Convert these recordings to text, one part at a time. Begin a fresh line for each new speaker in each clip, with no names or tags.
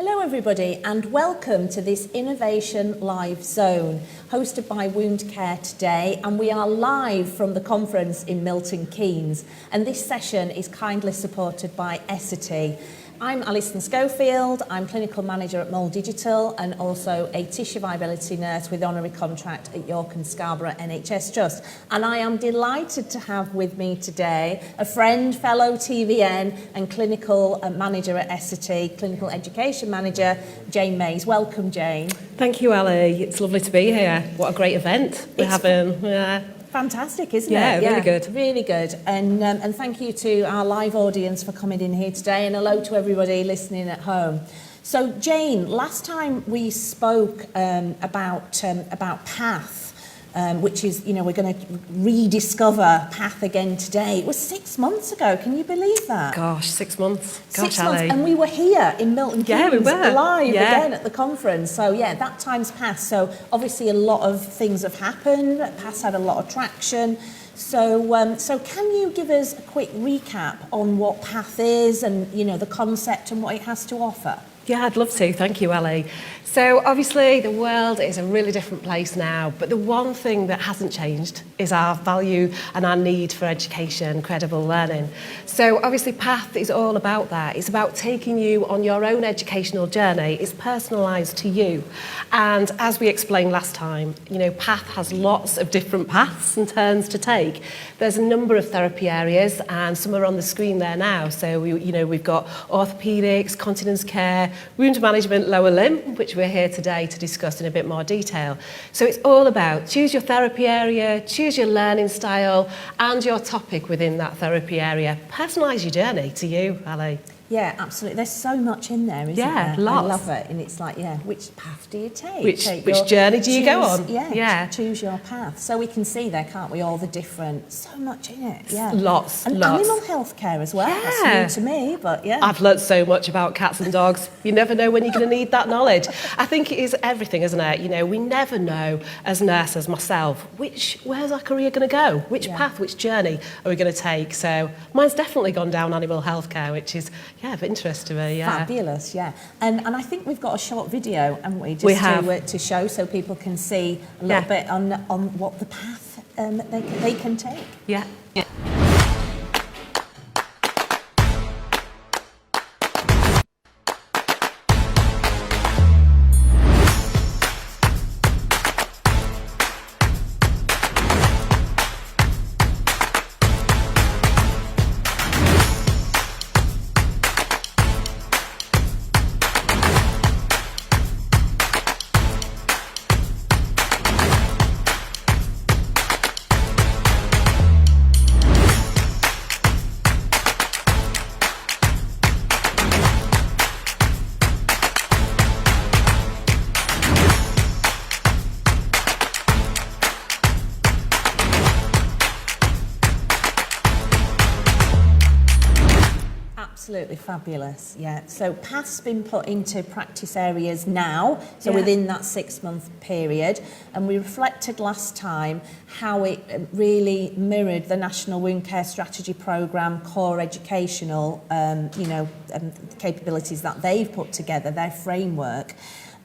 Hello everybody and welcome to this Innovation Live Zone hosted by Wound Care today, and we are live from the conference in Milton Keynes, and this session is kindly supported by Essity. I'm Alison Schofield, I'm Clinical Manager at Mole Digital and also a tissue viability nurse with honorary contract at York and Scarborough NHS Trust. And I am delighted to have with me today a friend, fellow TVN and Clinical Manager at Essity, Clinical Education Manager, Jane Mays. Welcome, Jane.
Thank you, Ali. It's lovely to be here. What a great event we're having.
Fantastic, isn't it?
Yeah, really good.
Really good. And thank you to our live audience for coming in here today, and hello to everybody listening at home. So, Jane, last time we spoke about PATH, which is, you know, we're going to rediscover PATH again today. It was 6 months ago. Can you believe that?
Gosh, 6 months. Gosh,
6 months.
Ali.
And we were here in Milton Keynes,
Yeah, we were.
live
Yeah.
again at the conference. So, yeah, that time's passed. So, obviously, a lot of things have happened. PATH's had a lot of traction. So can you give us a quick recap on what PATH is and, you know, the concept and what it has to offer?
Yeah, I'd love to. Thank you, Ali. So obviously the world is a really different place now, but the one thing that hasn't changed is our value and our need for education, credible learning. So obviously PATH is all about that. It's about taking you on your own educational journey. It's personalised to you. And as we explained last time, you know, PATH has lots of different paths and turns to take. There's a number of therapy areas, and some are on the screen there now. So we've got orthopaedics, continence care, wound management, lower limb, which we're here today to discuss in a bit more detail. So it's all about choose your therapy area, choose your learning style and your topic within that therapy area. Personalise your journey to you, Ali.
Yeah, absolutely. There's so much in there, isn't there?
Yeah, lots.
I love it. And it's like, yeah, which path do you take?
Which journey do you go on?
Yeah, choose your path. So we can see there, can't we, all the different, so much in it. Yeah.
Lots.
And animal health care as well.
Yeah.
That's new to me, but yeah.
I've learnt so much about cats and dogs. You never know when you're going to need that knowledge. I think it is everything, isn't it? You know, we never know as nurses, myself, where's our career going to go? Which path, which journey are we going to take? So mine's definitely gone down animal health care, which is, of interest to me, yeah.
Fabulous, yeah. And I think we've got a short video, haven't we? Just to show so people can see a little bit on what the path they can take.
Yeah.
Absolutely fabulous, yeah. So PATH's been put into practice areas now, so within that 6 month period, and we reflected last time how it really mirrored the National Wound Care Strategy Programme core educational capabilities that they've put together, their framework.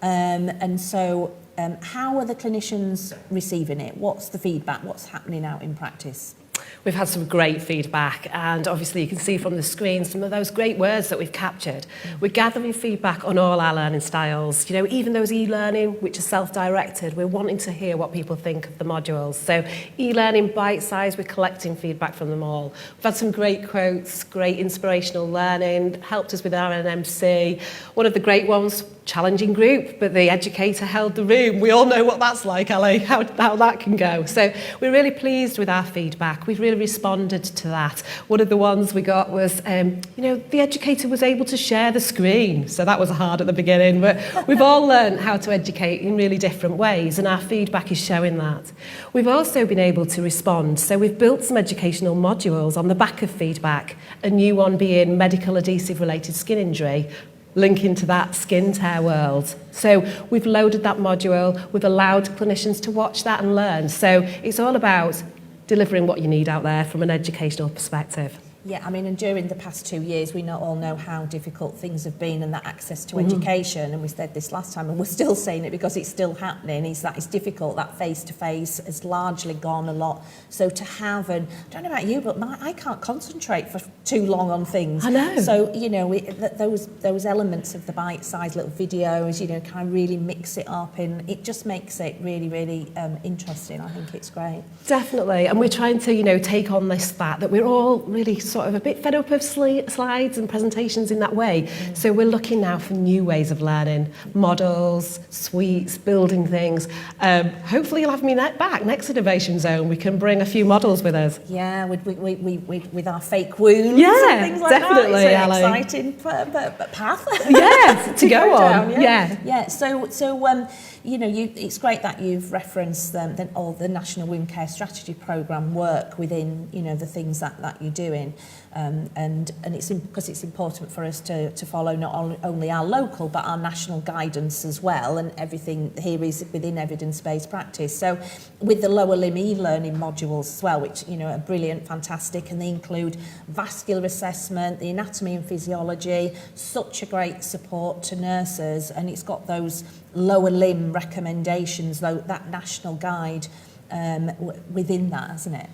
So how are the clinicians receiving it? What's the feedback? What's happening out in practice?
We've had some great feedback, and obviously you can see from the screen some of those great words that we've captured. We're gathering feedback on all our learning styles, you know, even those e-learning which are self-directed. We're wanting to hear what people think of the modules. So e-learning bite-sized, we're collecting feedback from them all. We've had some great quotes, great inspirational learning, helped us with our NMC. One of the great ones, challenging group, but the educator held the room. We all know what that's like, Ali, how that can go. So we're really pleased with our feedback. We've really responded to that. One of the ones we got was, the educator was able to share the screen. So that was hard at the beginning, but we've all learned how to educate in really different ways, and our feedback is showing that. We've also been able to respond. So we've built some educational modules on the back of feedback, a new one being medical adhesive related skin injury, linking to that skin tear world. So we've loaded that module, we've allowed clinicians to watch that and learn. So it's all about delivering what you need out there from an educational perspective.
Yeah, I mean, and during the past 2 years, we all know how difficult things have been, and that access to education, and we said this last time, and we're still saying it because it's still happening, is that it's difficult. That face-to-face has largely gone a lot. So to have, and I don't know about you, but I can't concentrate for too long on things.
I know.
So, you know, those elements of the bite-sized little videos, you know, kind of really mix it up, and it just makes it really, really interesting. I think it's great.
Definitely, and we're trying to, you know, take on this fact that we're all really sort of a bit fed up of slides and presentations in that way. So we're looking now for new ways of learning, models, suites, building things. Hopefully you'll have me back next Innovation Zone. We can bring a few models with us.
Yeah, with our fake wounds
yeah,
and things like
definitely,
that. It's an exciting path.
Yes, to go on.
Down,
yeah.
So you know, it's great that you've referenced all the National Wound Care Strategy Programme work within, you know, the things that you're doing. And it's because it's important for us to follow not only our local but our national guidance as well, and everything here is within evidence-based practice. So with the lower limb e-learning modules as well, which, you know, are brilliant, fantastic, and they include vascular assessment, the anatomy and physiology, such a great support to nurses, and it's got those lower limb recommendations, though, that national guide within that, hasn't it?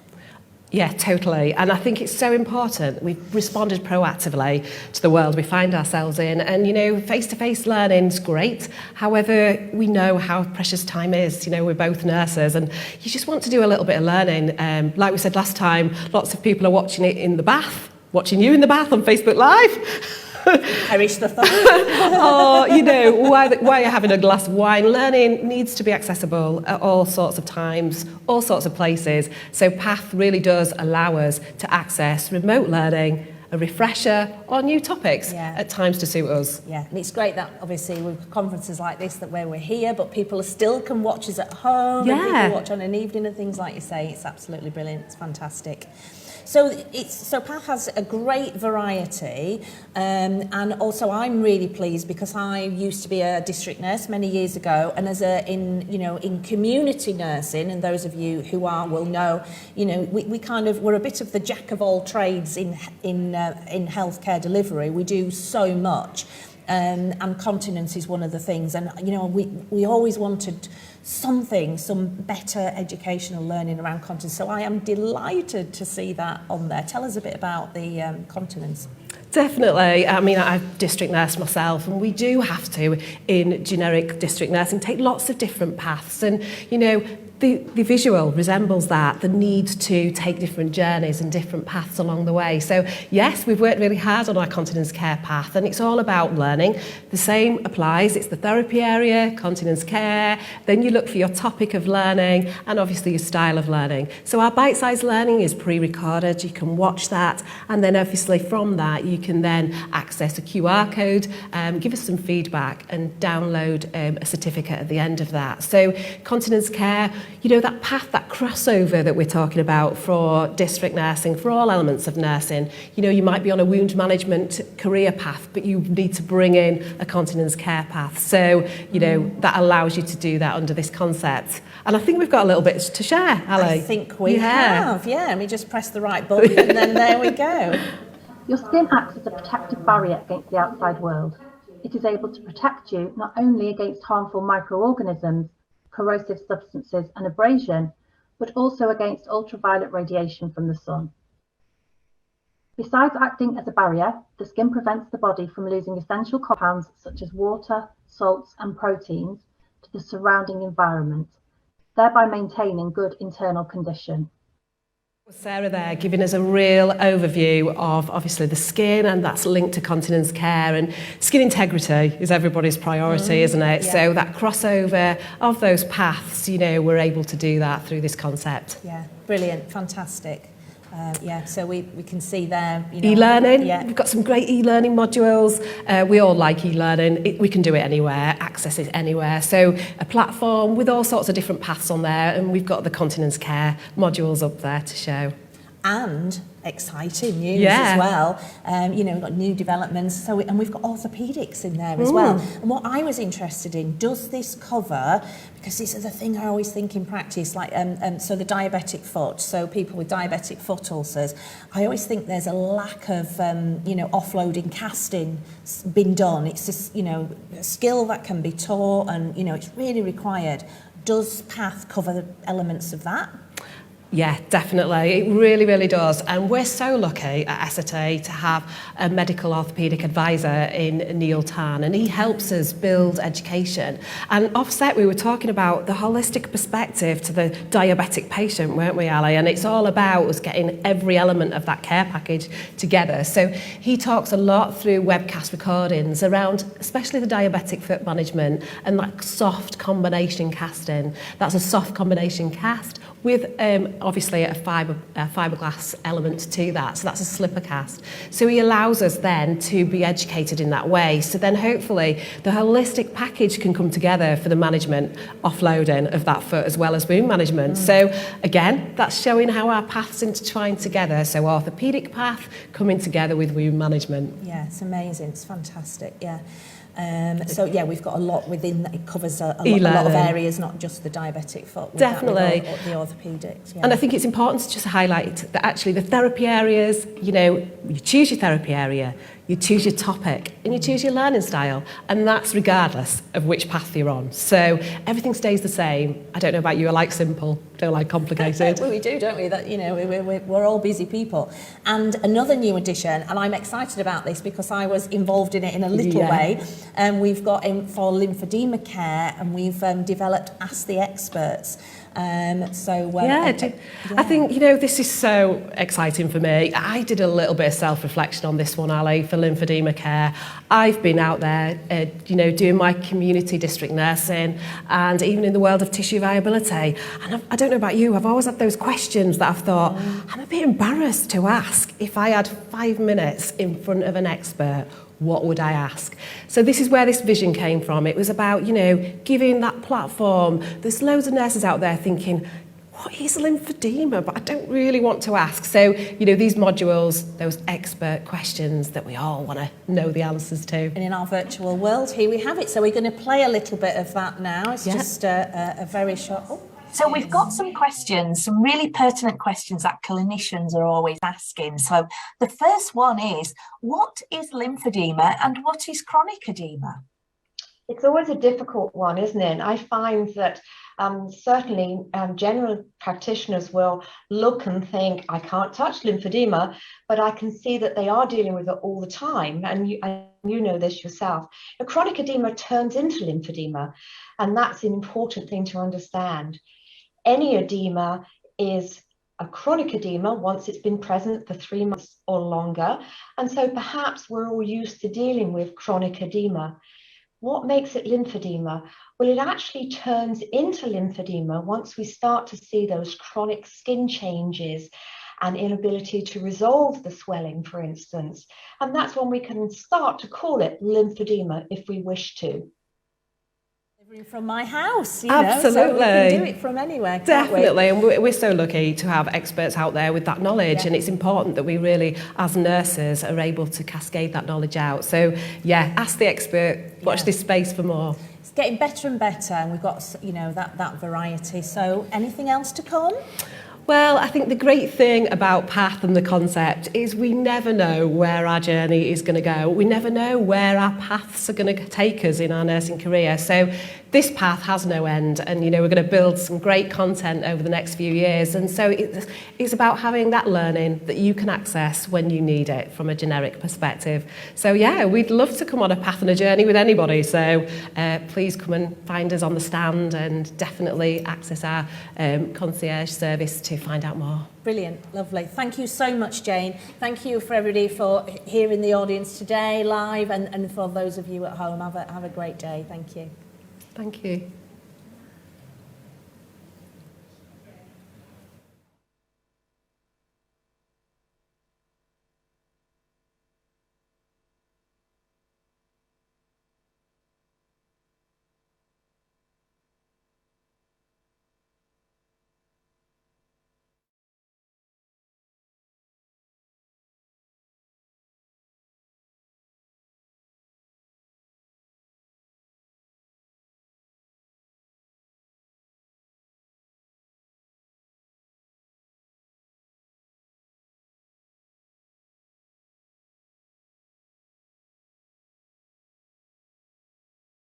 Yeah, totally. And I think it's so important. We've responded proactively to the world we find ourselves in. And, you know, face-to-face learning's great. However, we know how precious time is. You know, we're both nurses and you just want to do a little bit of learning. Like we said last time, lots of people are watching it in the bath, watching you in the bath on Facebook Live.
Perish the thought.
Or, you know, while you're having a glass of wine, learning needs to be accessible at all sorts of times, all sorts of places. So PATH really does allow us to access remote learning, a refresher, or new topics at times to suit us.
Yeah, and it's great that obviously with conferences like this that where we're here, but people still can watch us at home, and people watch on an evening and things like you say. It's absolutely brilliant. It's fantastic. So PATH has a great variety, and also I'm really pleased because I used to be a district nurse many years ago, and in community nursing, and those of you who will know, you know, we're a bit of the jack of all trades in healthcare delivery. We do so much. And continence is one of the things, and you know, we always wanted some better educational learning around continence. So I am delighted to see that on there. Tell us a bit about the continence.
Definitely. I mean, I've district nursed myself, and we do have to, in generic district nursing, take lots of different paths. And, you know, the visual resembles that, the need to take different journeys and different paths along the way. So, yes, we've worked really hard on our continence care path, and it's all about learning. The same applies. It's the therapy area, continence care, then you look for your topic of learning, and obviously your style of learning. So our bite-sized learning is pre-recorded. You can watch that, and then obviously from that, you can then access a QR code, give us some feedback, and download a certificate at the end of that. So continence care, you know, that path, that crossover that we're talking about for district nursing, for all elements of nursing. You know, you might be on a wound management career path, but you need to bring in a continence care path. So, you know, that allows you to do that under this concept. And I think we've got a little bit to share, Ali.
I think we have, yeah. We just press the right button and then there we go.
Your skin acts as a protective barrier against the outside world. It is able to protect you not only against harmful microorganisms, corrosive substances and abrasion, but also against ultraviolet radiation from the sun. Besides acting as a barrier, the skin prevents the body from losing essential compounds such as water, salts and proteins to the surrounding environment, thereby maintaining good internal condition.
Sarah there giving us a real overview of obviously the skin, and that's linked to continence care, and skin integrity is everybody's priority, isn't it? Yeah. So that crossover of those paths, you know, we're able to do that through this concept.
Yeah, brilliant, fantastic. So we can see there, you know,
e-learning. We've got some great e-learning modules. We all like e-learning. We can do it anywhere, access it anywhere. So a platform with all sorts of different paths on there, and we've got the continence care modules up there to show.
And exciting news
Yeah.
as well. You know, we've got new developments, and we've got orthopaedics in there as well. And what I was interested in, does this cover, because this is the thing I always think in practice, like so the diabetic foot, so people with diabetic foot ulcers, I always think there's a lack of you know, offloading casting been done. It's just, you know, a skill that can be taught, and you know, it's really required. Does PATH cover the elements of that?
Yeah, definitely. It really, really does. And we're so lucky at Essity to have a medical orthopaedic advisor in Neil Tan, and he helps us build education. And offset, we were talking about the holistic perspective to the diabetic patient, weren't we, Ali? And it's all about us getting every element of that care package together. So he talks a lot through webcast recordings around especially the diabetic foot management and that soft combination casting. That's a soft combination cast with obviously a fiberglass element to that, so that's a slipper cast. So he allows us then to be educated in that way, so then hopefully the holistic package can come together for the management, offloading of that foot as well as wound management. So again, that's showing how our paths intertwine together, so orthopaedic path coming together with wound management.
Yeah, it's amazing, it's fantastic, yeah. So yeah, we've got a lot within that. It covers a lot of areas, not just the diabetic foot.
Definitely.
That, the orthopaedics. Yeah.
And I think it's important to just highlight that actually the therapy areas, you know, you choose your therapy area, you choose your topic, and you choose your learning style, and that's regardless of which path you're on. So everything stays the same. I don't know about you, I like simple, don't like complicated.
Well, we do, don't we? That, you know, we're all busy people. And another new addition, and I'm excited about this because I was involved in it in a little way. We've got for lymphedema care, and we've developed Ask the Experts. I think, you know, this is so exciting for me. I did a little bit of self-reflection on this one, Ali, for lymphedema care. I've been out there, you know, doing my community district nursing, and even in the world of tissue viability. And I don't know about you, I've always had those questions that I've thought, I'm a bit embarrassed to ask. If I had 5 minutes in front of an expert, what would I ask? So this is where this vision came from. It was about, you know, giving that platform. There's loads of nurses out there thinking, what is lymphedema? But I don't really want to ask. So, you know, these modules, those expert questions that we all want to know the answers to. And in our virtual world, here we have it. So we're going to play a little bit of that now. It's just a very short... Oh.
So we've got some questions, some really pertinent questions that clinicians are always asking. So the first one is, what is lymphedema and what is chronic edema?
It's always a difficult one, isn't it? I find that certainly general practitioners will look and think, I can't touch lymphedema, but I can see that they are dealing with it all the time. And you know this yourself. A chronic edema turns into lymphedema, and that's an important thing to understand. Any edema is a chronic edema once it's been present for 3 months or longer. And so perhaps we're all used to dealing with chronic edema. What makes it lymphedema? Well, it actually turns into lymphedema once we start to see those chronic skin changes and inability to resolve the swelling, for instance. And that's when we can start to call it lymphedema if we wish to.
From my house, you
Absolutely.
know, so we can do it from anywhere.
Definitely, and we're so lucky to have experts out there with that knowledge, and it's important that we really, as nurses, are able to cascade that knowledge out. So, yeah, ask the expert, watch this space for more.
It's getting better and better, and we've got, you know, that variety. So, anything else to come?
Well, I think the great thing about PATH and the concept is we never know where our journey is going to go. We never know where our paths are going to take us in our nursing career. So this path has no end, and you know, we're going to build some great content over the next few years. And so it's about having that learning that you can access when you need it from a generic perspective. So yeah, we'd love to come on a path and a journey with anybody. So please come and find us on the stand, and definitely access our concierge service to find out more.
Brilliant, lovely. Thank you so much, Jane. Thank you for everybody for here in the audience today, live, and for those of you at home. Have a great day. Thank you.
Thank you.